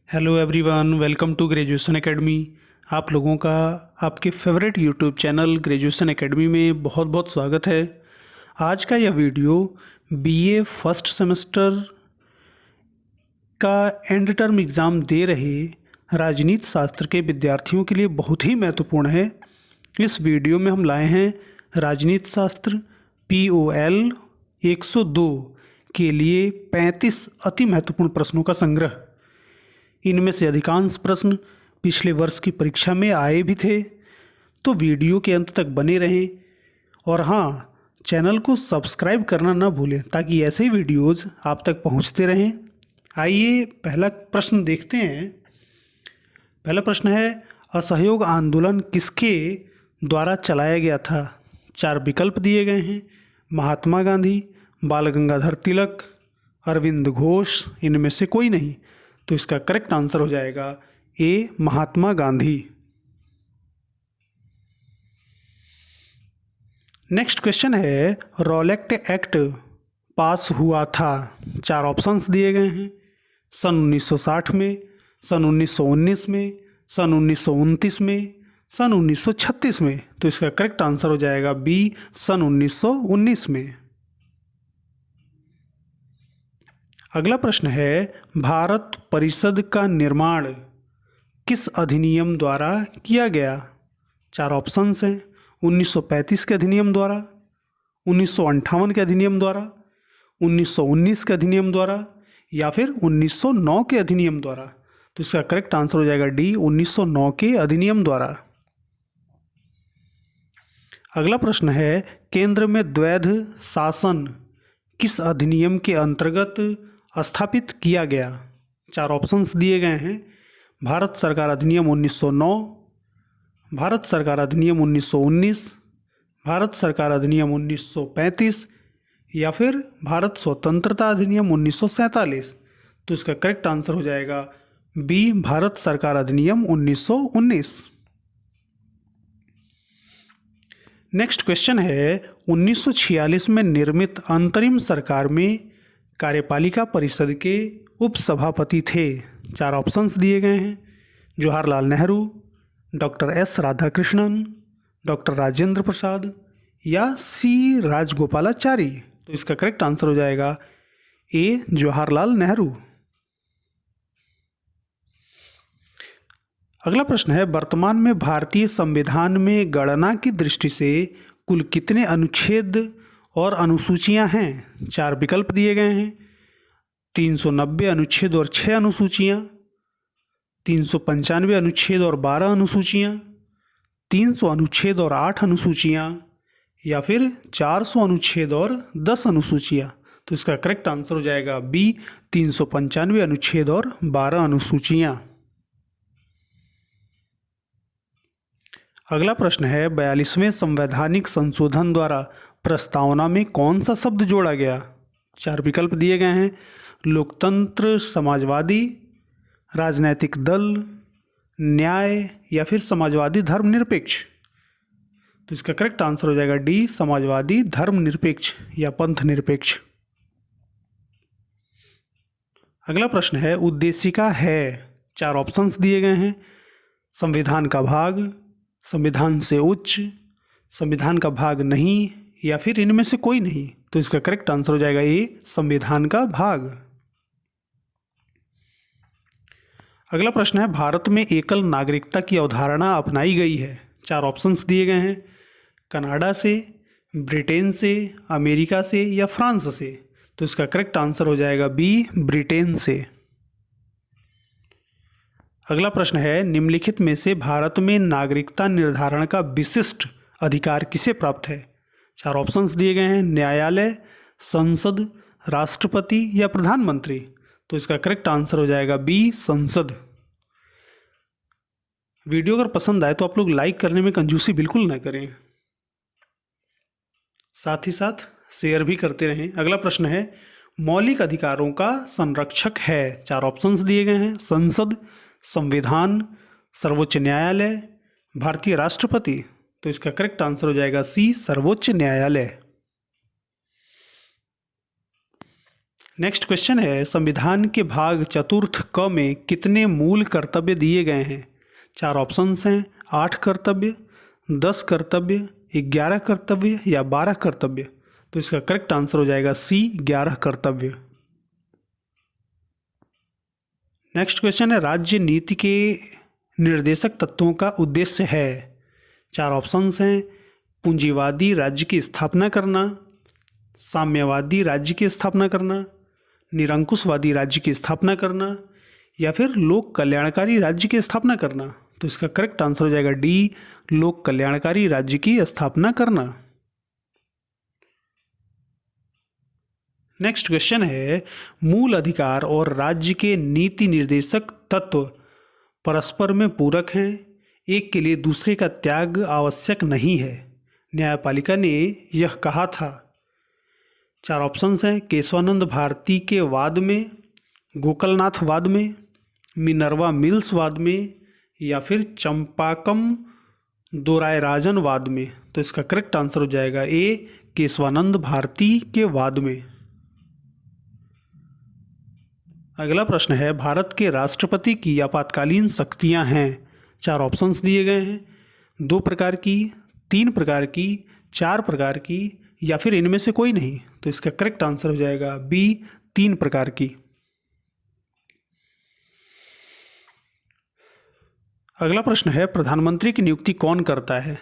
Hello everyone, welcome to graduation academy. आप लोगों का आपके favourite YouTube channel graduation academy में बहुत बहुत स्वागत है। आज का यह वीडियो बीए फर्स्ट सेमेस्टर का एंड टर्म एग्ज़ाम दे रहे राजनीति शास्त्र के विद्यार्थियों के लिए बहुत ही महत्वपूर्ण है। इस वीडियो में हम लाए हैं राजनीति शास्त्र POL 102 के लिए 35 अति महत्वपूर्ण प्रश्नों का संग्रह। इनमें से अधिकांश प्रश्न पिछले वर्ष की परीक्षा में आए भी थे, तो वीडियो के अंत तक बने रहें और हाँ, चैनल को सब्सक्राइब करना ना भूलें ताकि ऐसे ही वीडियोज़ आप तक पहुंचते रहें। आइए पहला प्रश्न देखते हैं। पहला प्रश्न है, असहयोग आंदोलन किसके द्वारा चलाया गया था? 4 विकल्प दिए गए हैं। महात्मा गांधी, बाल गंगाधर तिलक, अरविंद घोष, इनमें से कोई नहीं। तो इसका करेक्ट आंसर हो जाएगा ए, महात्मा गांधी। नेक्स्ट क्वेश्चन है, रॉलेट एक्ट पास हुआ था? 4 ऑप्शंस दिए गए हैं। सन 1960 में, सन 1919 में, सन 1929 में, सन 1936 में। तो इसका करेक्ट आंसर हो जाएगा बी, सन 1919 में। अगला प्रश्न है, भारत परिषद का निर्माण किस अधिनियम द्वारा किया गया? 4 ऑप्शंस हैं। 1935 के अधिनियम द्वारा, 1958 के अधिनियम द्वारा, 1919 के अधिनियम द्वारा या फिर 1909 के अधिनियम द्वारा। तो इसका करेक्ट आंसर हो जाएगा डी, 1909 के अधिनियम द्वारा। अगला प्रश्न है, केंद्र में द्वैध शासन किस अधिनियम के अंतर्गत स्थापित किया गया? 4 ऑप्शंस दिए गए हैं। भारत सरकार अधिनियम 1909, भारत सरकार अधिनियम 1919, भारत सरकार अधिनियम 1935 या फिर भारत स्वतंत्रता अधिनियम 1947। तो इसका करेक्ट आंसर हो जाएगा बी, भारत सरकार अधिनियम 1919। नेक्स्ट क्वेश्चन है, 1946 में निर्मित अंतरिम सरकार में कार्यपालिका परिषद के उपसभापति थे? 4 ऑप्शंस दिए गए हैं। Jawaharlal Nehru, doctor S Radhakrishnan, doctor Rajendra Prasad या C राजगोपालाचारी। तो इसका करेक्ट आंसर हो जाएगा ए, जवाहरलाल नेहरू। अगला प्रश्न है, वर्तमान में भारतीय संविधान में गणना की दृष्टि से कुल कितने अनुच्छेद और अनुसूचियां हैं? 4 विकल्प दिए गए हैं। 390 अनुच्छेद और 6 अनुसूचियां, 395 अनुच्छेद और 12 अनुसूचियां, 300 अनुच्छेद और 8 अनुसूचियां या फिर 400 अनुच्छेद और 10 अनुसूचियां। तो इसका करेक्ट आंसर हो जाएगा बी, 395 अनुच्छेद और 12 अनुसूचियां। अगला प्रश्न है, 42वें संवैधानिक संशोधन द्वारा प्रस्तावना में कौन सा शब्द जोड़ा गया? 4 विकल्प दिए गए हैं। लोकतंत्र, समाजवादी, राजनैतिक दल, न्याय या फिर समाजवादी धर्मनिरपेक्ष। तो इसका करेक्ट आंसर हो जाएगा डी, समाजवादी धर्मनिरपेक्ष या पंथ निरपेक्ष। अगला प्रश्न है, उद्देशिका है? 4 ऑप्शंस दिए गए हैं। संविधान का भाग, संविधान से उच्च, संविधान का भाग नहीं या फिर इनमें से कोई नहीं। तो इसका करेक्ट आंसर हो जाएगा ए, संविधान का भाग। अगला प्रश्न है, भारत में एकल नागरिकता की अवधारणा अपनाई गई है? 4 ऑप्शंस दिए गए हैं। कनाडा से, ब्रिटेन से, अमेरिका से या फ्रांस से। तो इसका करेक्ट आंसर हो जाएगा बी, ब्रिटेन से। अगला प्रश्न है, निम्नलिखित में से भारत में नागरिकता निर्धारण का विशिष्ट अधिकार किसे प्राप्त है? 4 ऑप्शंस दिए गए हैं। न्यायालय, संसद, राष्ट्रपति या प्रधानमंत्री। तो इसका करेक्ट आंसर हो जाएगा बी, संसद। वीडियो अगर पसंद आए तो आप लोग लाइक करने में कंजूसी बिल्कुल ना करें, साथ ही साथ शेयर भी करते रहें। अगला प्रश्न है, मौलिक अधिकारों का संरक्षक है? 4 ऑप्शंस दिए गए हैं। संसद, संविधान, सर्वोच्च न्यायालय, भारतीय राष्ट्रपति। तो इसका करेक्ट आंसर हो जाएगा सी, सर्वोच्च न्यायालय। नेक्स्ट क्वेश्चन है, संविधान के भाग चतुर्थ क में कितने मूल कर्तव्य दिए गए हैं? 4 ऑप्शंस हैं, 8 कर्तव्य, 10 कर्तव्य, 11 कर्तव्य या 12 कर्तव्य। तो इसका करेक्ट आंसर हो जाएगा सी, 11 कर्तव्य। नेक्स्ट क्वेश्चन है, राज्य नीति के निर्देशक तत्वों का उद्देश्य है? 4 ऑप्शंस हैं, पूंजीवादी राज्य की स्थापना करना, साम्यवादी राज्य की स्थापना करना, निरंकुशवादी राज्य की स्थापना करना या फिर लोक कल्याणकारी राज्य की स्थापना करना। तो इसका करेक्ट आंसर हो जाएगा डी, लोक कल्याणकारी राज्य की स्थापना करना। नेक्स्ट क्वेश्चन है, मूल अधिकार और राज्य के नीति निर्देशक तत्व परस्पर में पूरक हैं, एक के लिए दूसरे का त्याग आवश्यक नहीं है। न्यायपालिका ने यह कहा था। 4 ऑप्शंस हैं, केशवानंद भारती के वाद में, गोकलनाथ वाद में, मिनर्वा मिल्स वाद में या फिर चंपाकम दोरायराजन वाद में। तो इसका करेक्ट आंसर हो जाएगा ए, केशवानंद भारती के वाद में। अगला प्रश्न है, भारत के राष्ट्रपति की आपातकालीन शक्तियां हैं? 4 ऑप्शंस दिए गए हैं, 2 प्रकार की, 3 प्रकार की, 4 प्रकार की या फिर इनमें से कोई नहीं। तो इसका करेक्ट आंसर हो जाएगा बी, 3 प्रकार की। अगला प्रश्न है, प्रधानमंत्री की नियुक्ति कौन करता है?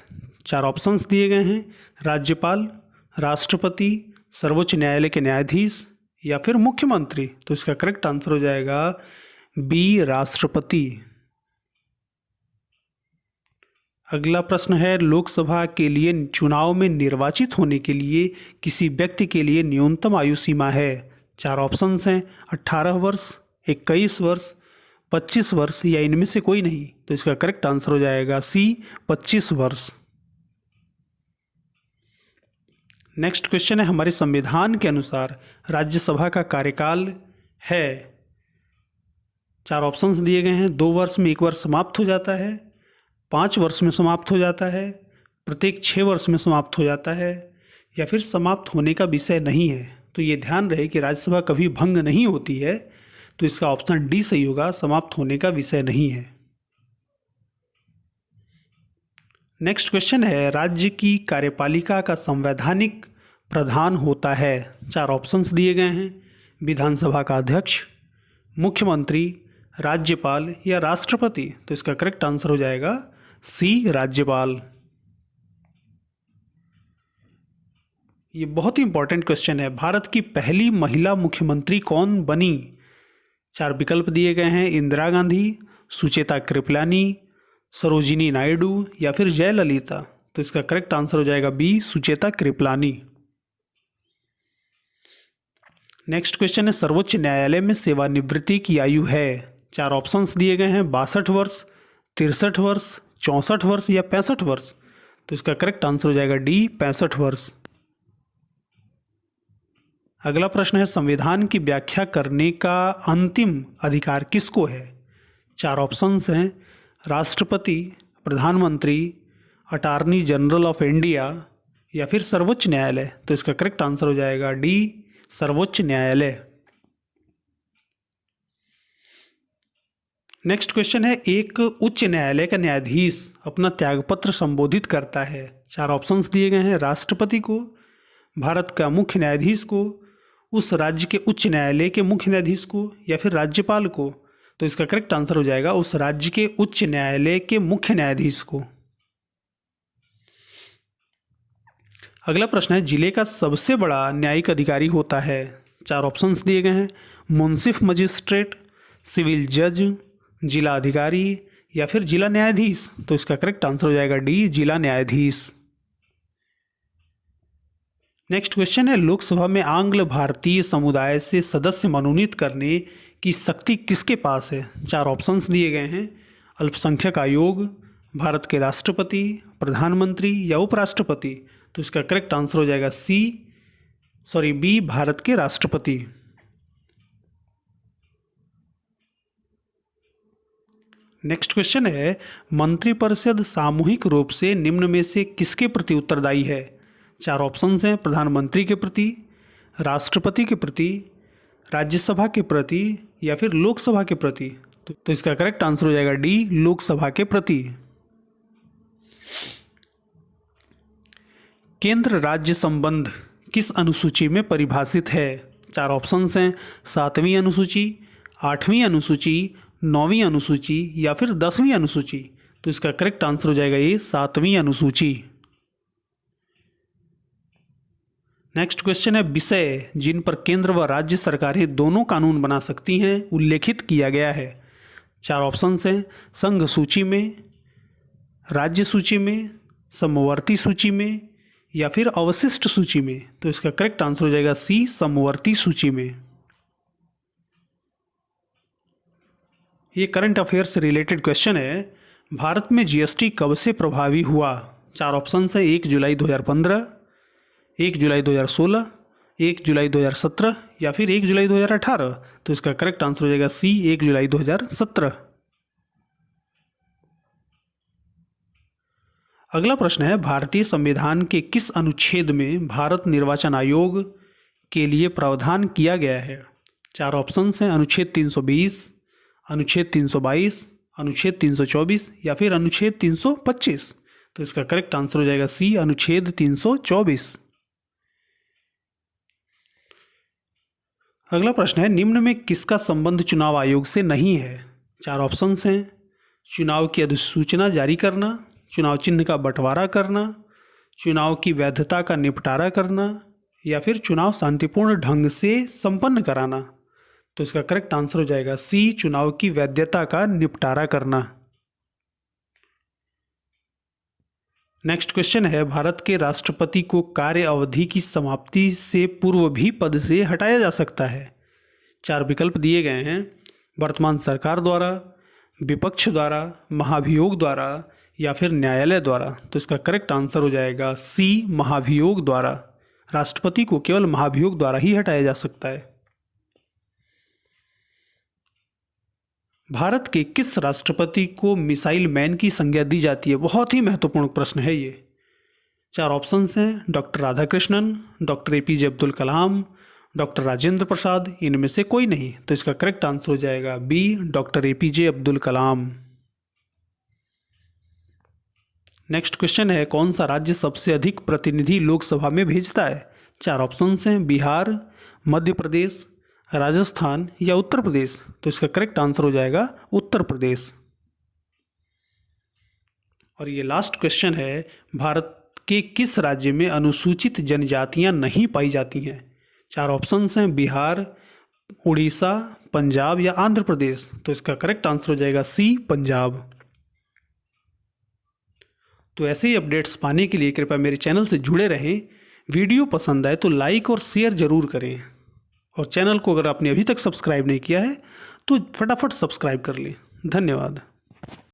4 ऑप्शंस दिए गए हैं, राज्यपाल, राष्ट्रपति, सर्वोच्च न्यायालय के न्यायाधीश या फिर मुख्यमंत्री। तो इसका करेक्ट आंसर हो जाएगा बी, राष्ट्रपति। अगला प्रश्न है, लोकसभा के लिए चुनाव में निर्वाचित होने के लिए किसी व्यक्ति के लिए न्यूनतम आयु सीमा है? 4 ऑप्शंस हैं, 18 वर्ष, 21 वर्ष, 25 वर्ष या इनमें से कोई नहीं। तो इसका करेक्ट आंसर हो जाएगा सी, 25 वर्ष। नेक्स्ट क्वेश्चन है, हमारे संविधान के अनुसार राज्यसभा का कार्यकाल है? 4 ऑप्शंस दिए गए हैं, 2 वर्ष में 1 वर्ष समाप्त हो जाता है, 5 वर्ष में समाप्त हो जाता है, प्रत्येक 6 वर्ष में समाप्त हो जाता है या फिर समाप्त होने का विषय नहीं है। तो ये ध्यान रहे कि राज्यसभा कभी भंग नहीं होती है। तो इसका ऑप्शन डी सही होगा, समाप्त होने का विषय नहीं है। नेक्स्ट क्वेश्चन है, राज्य की कार्यपालिका का संवैधानिक प्रधान होता है? 4 ऑप्शंस दिए गए हैं, विधानसभा का अध्यक्ष, मुख्यमंत्री, राज्यपाल या राष्ट्रपति। तो इसका करेक्ट आंसर हो जाएगा सी, राज्यपाल। ये बहुत ही इंपॉर्टेंट क्वेश्चन है, भारत की पहली महिला मुख्यमंत्री कौन बनी? 4 विकल्प दिए गए हैं, इंदिरा गांधी, सुचेता कृपलानी, सरोजिनी नायडू या फिर जयललिता। तो इसका करेक्ट आंसर हो जाएगा B, Sucheta Kripalani. Next question है, सर्वोच्च न्यायालय में सेवानिवृत्ति की आयु है? 4 ऑप्शंस दिए गए हैं, 62 वर्ष, 63 वर्ष, 64 वर्ष या 65 वर्ष। तो इसका करेक्ट आंसर हो जाएगा डी, 65 वर्ष। अगला प्रश्न है, संविधान की व्याख्या करने का अंतिम अधिकार किसको है? 4 ऑप्शंस हैं, राष्ट्रपति, प्रधानमंत्री, अटॉर्नी जनरल ऑफ इंडिया या फिर सर्वोच्च न्यायालय। तो इसका करेक्ट आंसर हो जाएगा डी, सर्वोच्च न्यायालय। नेक्स्ट क्वेश्चन है, एक उच्च न्यायालय का न्यायाधीश अपना त्यागपत्र संबोधित करता है? 4 ऑप्शंस दिए गए हैं, राष्ट्रपति को, भारत का मुख्य न्यायाधीश को, उस राज्य के उच्च न्यायालय के मुख्य न्यायाधीश को या फिर राज्यपाल को। तो इसका करेक्ट आंसर हो जाएगा उस राज्य के उच्च न्यायालय के मुख्य न्यायाधीश को। अगला प्रश्न है, जिले का सबसे बड़ा न्यायिक अधिकारी होता है? 4 ऑप्शंस दिए गए हैं, मुंसिफ मजिस्ट्रेट, सिविल जज, जिला अधिकारी या फिर जिला न्यायाधीश। तो इसका करेक्ट आंसर हो जाएगा डी, जिला न्यायाधीश। नेक्स्ट क्वेश्चन है, लोकसभा में आंग्ल भारतीय समुदाय से सदस्य मनोनीत करने की शक्ति किसके पास है? 4 ऑप्शंस दिए गए हैं, अल्पसंख्यक आयोग, भारत के राष्ट्रपति, प्रधानमंत्री या उपराष्ट्रपति। तो इसका करेक्ट आंसर हो जाएगा बी, भारत के राष्ट्रपति। नेक्स्ट क्वेश्चन है, मंत्रिपरिषद सामूहिक रूप से निम्न में से किसके प्रति उत्तरदायी है? 4 ऑप्शंस हैं, प्रधानमंत्री के प्रति, राष्ट्रपति के प्रति, राज्यसभा के प्रति या फिर लोकसभा के प्रति? तो इसका करेक्ट आंसर हो जाएगा डी, लोकसभा के प्रति। केंद्र राज्य संबंध किस अनुसूची में परिभाषित है? 4 ऑप्शंस हैं, 7वीं अनुसूची, 8वीं अनुसूची, 9वीं अनुसूची या फिर 10वीं अनुसूची। तो इसका करेक्ट आंसर हो जाएगा ये 7वीं अनुसूची। नेक्स्ट क्वेश्चन है, विषय जिन पर केंद्र व राज्य सरकारें दोनों कानून बना सकती हैं उल्लेखित किया गया है। 4 ऑप्शंस हैं, संघ सूची में, राज्य सूची में, समवर्ती सूची में या फिर अवशिष्ट सूची में। तो इसका करेक्ट आंसर हो जाएगा सी, समवर्ती सूची में। ये करंट अफेयर से रिलेटेड क्वेश्चन है, भारत में जीएसटी कब से प्रभावी हुआ? 4 ऑप्शंस है, 1 जुलाई 2015, 1 जुलाई 2016, 1 जुलाई 2017 या फिर 1 जुलाई 2018। तो इसका करेक्ट आंसर हो जाएगा सी, 1 जुलाई 2017। अगला प्रश्न है, भारतीय संविधान के किस अनुच्छेद में भारत निर्वाचन आयोग के लिए प्रावधान किया गया है? 4 ऑप्शंस हैं, अनुच्छेद 320, अनुच्छेद 322, अनुच्छेद 324 या फिर अनुच्छेद 325। तो इसका करेक्ट आंसर हो जाएगा सी, अनुच्छेद 324। अगला प्रश्न है, निम्न में किसका संबंध चुनाव आयोग से नहीं है? 4 ऑप्शंस हैं, चुनाव की अधिसूचना जारी करना, चुनाव चिन्ह का बंटवारा करना, चुनाव की वैधता का निपटारा करना या फिर चुनाव शांतिपूर्ण ढंग से संपन्न कराना। तो इसका करेक्ट आंसर हो जाएगा सी, चुनाव की वैधता का निपटारा करना। नेक्स्ट क्वेश्चन है, भारत के राष्ट्रपति को कार्य अवधि की समाप्ति से पूर्व भी पद से हटाया जा सकता है। 4 विकल्प दिए गए हैं, वर्तमान सरकार द्वारा, विपक्ष द्वारा, महाभियोग द्वारा या फिर न्यायालय द्वारा। तो इसका करेक्ट आंसर हो जाएगा सी, महाभियोग द्वारा। राष्ट्रपति को केवल महाभियोग द्वारा ही हटाया जा सकता है। भारत के किस राष्ट्रपति को मिसाइल मैन की संज्ञा दी जाती है? बहुत ही महत्वपूर्ण प्रश्न है ये। 4 ऑप्शंस हैं, doctor Radhakrishnan, doctor APJ Abdul Kalam, doctor Rajendra Prasad, इनमें से कोई नहीं। तो इसका करेक्ट आंसर हो जाएगा बी, डॉक्टर एपीजे अब्दुल कलाम। नेक्स्ट क्वेश्चन है, कौन सा राज्य सबसे अधिक प्रतिनिधि लोकसभा में भेजता है? 4 ऑप्शंस हैं, बिहार, मध्य प्रदेश, राजस्थान या उत्तर प्रदेश। तो इसका करेक्ट आंसर हो जाएगा उत्तर प्रदेश। और ये लास्ट क्वेश्चन है, भारत के किस राज्य में अनुसूचित जनजातियां नहीं पाई जाती हैं? 4 ऑप्शंस हैं, बिहार, उड़ीसा, पंजाब या आंध्र प्रदेश। तो इसका करेक्ट आंसर हो जाएगा सी, पंजाब। तो ऐसे ही अपडेट्स पाने के लिए कृपया मेरे चैनल से जुड़े रहें। वीडियो पसंद आए तो लाइक और शेयर ज़रूर करें, और चैनल को अगर आपने अभी तक सब्सक्राइब नहीं किया है तो फटाफट सब्सक्राइब कर लें। धन्यवाद।